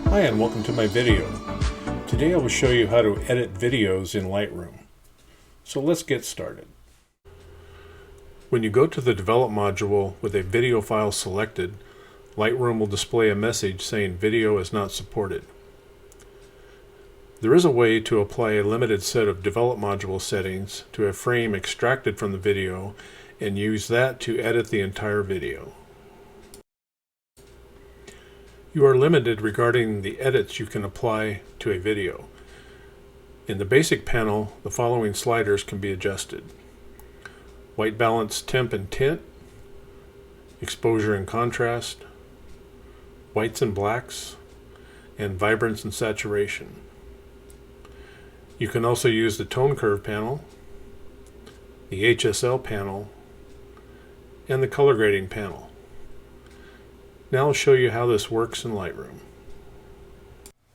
Hi and welcome to my video. Today I will show you how to edit videos in Lightroom. So let's get started. When you go to the Develop module with a video file selected, Lightroom will display a message saying video is not supported. There is a way to apply a limited set of Develop module settings to a frame extracted from the video and use that to edit the entire video. You are limited regarding the edits you can apply to a video. In the basic panel, the following sliders can be adjusted: white balance, temp and tint, exposure and contrast, whites and blacks, and vibrance and saturation. You can also use the tone curve panel, the HSL panel, and the color grading panel. Now I'll show you how this works in Lightroom.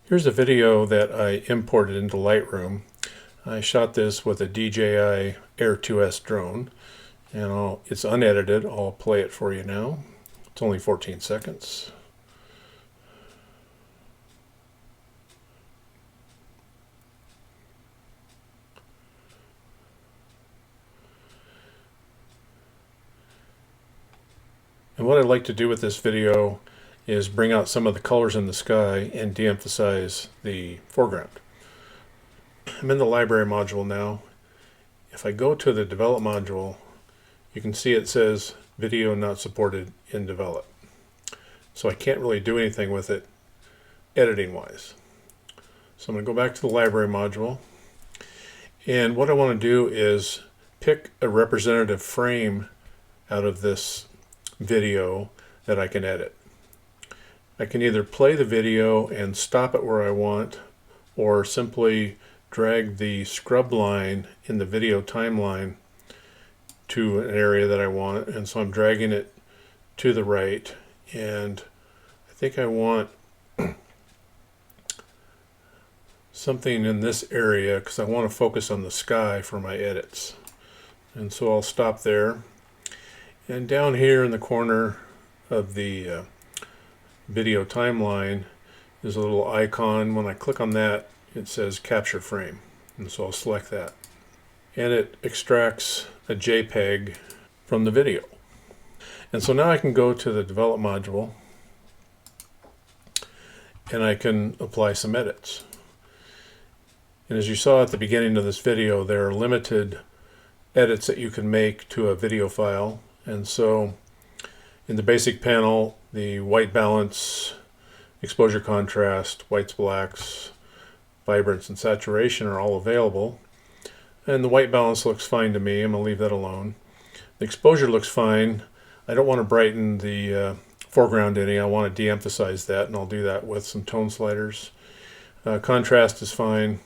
Here's a video that I imported into Lightroom. I shot this with a DJI Air 2S drone, and it's unedited. I'll play it for you now. It's only 14 seconds. And what I'd like to do with this video is bring out some of the colors in the sky and de-emphasize the foreground. I'm in the library module now. If I go to the Develop module, you can see it says video not supported in Develop. So I can't really do anything with it editing wise. So I'm going to go back to the library module, and what I want to do is pick a representative frame out of this video that I can edit. I can either play the video and stop it where I want, or simply drag the scrub line in the video timeline to an area that I want, and so I'm dragging it to the right, and I think I want something in this area because I want to focus on the sky for my edits, and so I'll stop there. And down here in the corner of the video timeline is a little icon. When I click on that, it says capture frame, and so I'll select that, and it extracts a JPEG from the video. And so now I can go to the Develop module and I can apply some edits. And as you saw at the beginning of this video, there are limited edits that you can make to a video file. And so in the basic panel, the white balance, exposure contrast, whites, blacks, vibrance, and saturation are all available. And the white balance looks fine to me. I'm going to leave that alone. The exposure looks fine. I don't want to brighten the foreground any. I want to de-emphasize that, and I'll do that with some tone sliders. Contrast is fine.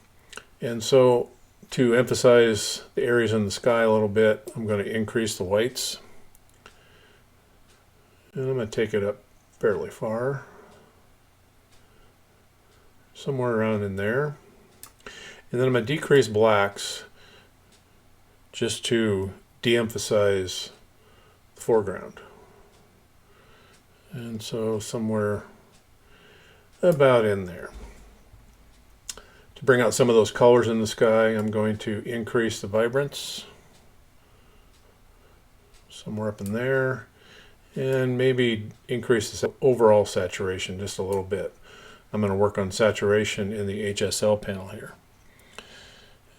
And so to emphasize the areas in the sky a little bit, I'm going to increase the whites. And I'm going to take it up fairly far, somewhere around in there. And then I'm going to decrease blacks just to de-emphasize the foreground. And so somewhere about in there. To bring out some of those colors in the sky, I'm going to increase the vibrance, somewhere up in there. And maybe increase the overall saturation just a little bit. I'm going to work on saturation in the HSL panel here.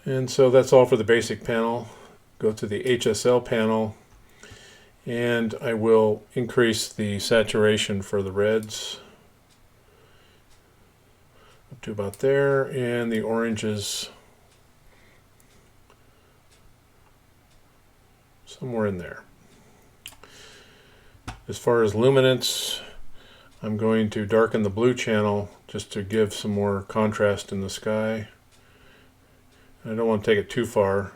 And so that's all for the basic panel. Go to the HSL panel, and I will increase the saturation for the reds up to about there, and the oranges somewhere in there. As far as luminance, I'm going to darken the blue channel just to give some more contrast in the sky. I don't want to take it too far.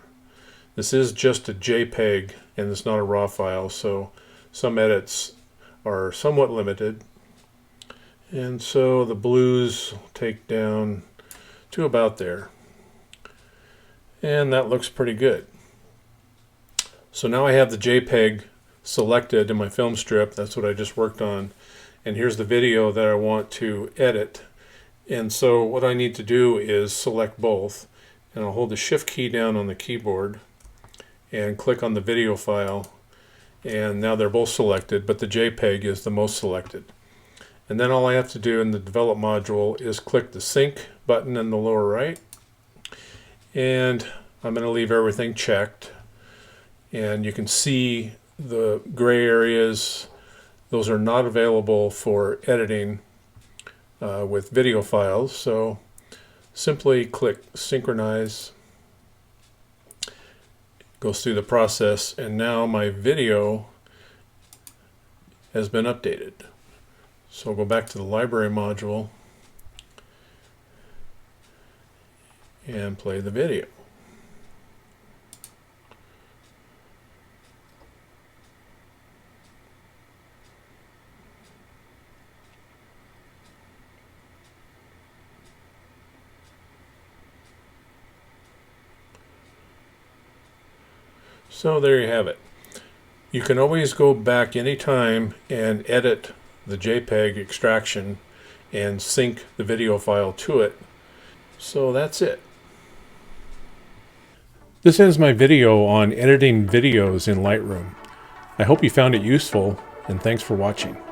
This is just a JPEG and it's not a RAW file, so some edits are somewhat limited. And so the blues will take down to about there. And that looks pretty good. So now I have the JPEG selected in my film strip. That's what I just worked on, and here's the video that I want to edit, And so what I need to do is select both, and I'll hold the Shift key down on the keyboard and click on the video file, and now they're both selected, but the JPEG is the most selected. And then all I have to do in the develop module is click the sync button in the lower right, and I'm going to leave everything checked, and you can see the gray areas. Those are not available for editing with video files, so simply click synchronize. Goes through the process, and now my video has been updated. So I'll go back to the library module and play the video. So there you have it. You can always go back anytime and edit the JPEG extraction and sync the video file to it. So that's it. This ends my video on editing videos in Lightroom. I hope you found it useful, and thanks for watching.